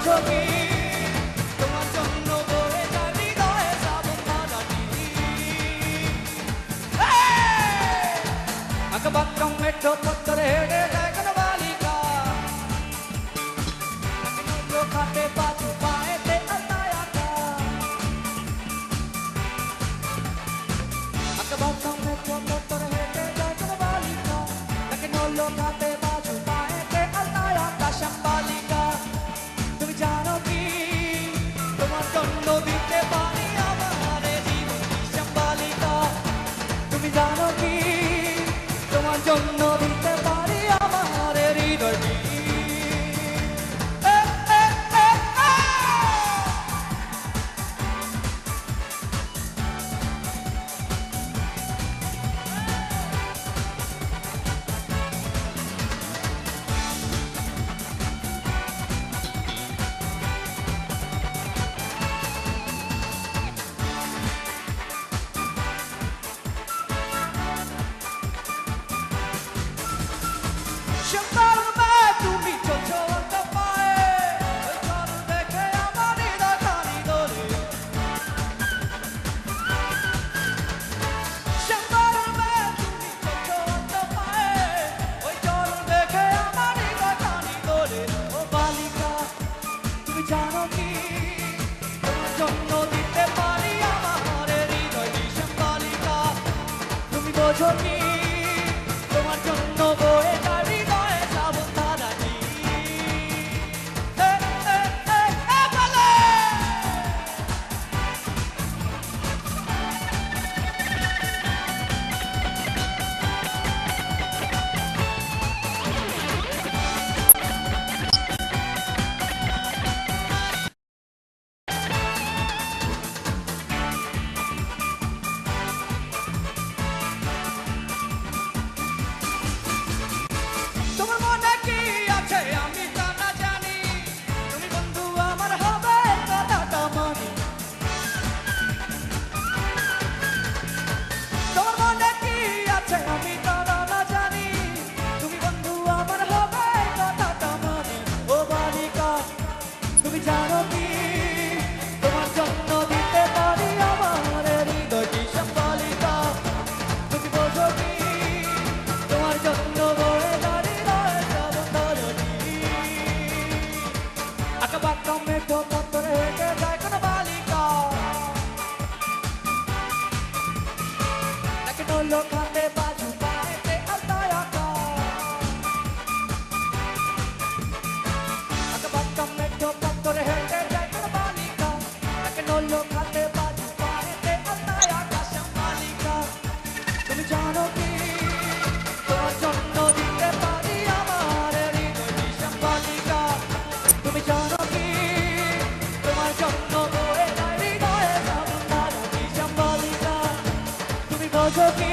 বোঝো কি তোমার জন্য বয়ে যায় হৃদয়ে শ্রাবণ ধারাটি। আঁকা বাঁকা মেঠো পত্তরে হেঁটে যায় কোনো বালিকা, খাটে পাঁচু পায়েতে আলতায় আঁকা। আঁকা বাঁকা মেঠো পত্তরে হেঁটে যায় কোনো বালিকা, তাকে নড়ল খাটে পাঁচু পায়েতে আলতায় আঁকা। শ্যামবালিকা তুমি জানো কি তোমার জন্য দিতে পারি আমার জীবন। শ্যামবালিকা তুমি জানো কি তোমার জন্য দিতে পারি আমার হৃদয়টি। তুমি চলছো একটা পায়ে, ওই চল দেখে আমার হৃদয় খানি দোলে। তুমি চলছো একটা পায়ে, ওই চল দেখে আমার হৃদয় খানি দোলে। ও বালিকা তুমি জানো কি তোমার জন্য দিতে পারি আমার হৃদয়। শ্যামবালিকা তুমি বোঝো কি তোমার জন্য বয়ে যায় হৃদয়ে শ্রাবণ ধারাটি। তোমার মনে কি আছে আমি তা না জানি, তুমি বন্ধু আমার হবে কথাটা মানি। তোমার মনে কি আছে আমি তা না জানি, তুমি বন্ধু আমার হবে কথাটা মানি। ও বালিকা তুমি জানো কি তোমার জন্য দিতে পারি আমার হৃদয়টি। শ্যামবালিকা তুমি বোঝো কি তোমার জন্য বয়ে যায় হৃদয়ে শ্রাবণ ধারাটি। আঁকা বাঁকা মেঠো পত্তরে হেঁটে যায় কোনো বালিকা, তাকে নড়ল খাটে বাজু পায়েতে আলতায় আঁকা। আঁকা বাঁকা মেঠো পত্তরে হেঁটে যায় কোনো বালিকা, তাকে নড়ল খাটে বাজু পায়েতে আলতায় আঁকা। শ্যামবালিকা তুমি জানো কি তোমার জন্য দিতে পারি আমার হৃদয়। শ্যামবালিকা তুমি জানো কি তোমার জন্য বয়ে যায় হৃদয়ে শ্রাবণ ধারাটি। শ্যামবালিকা তুমি বোঝো কি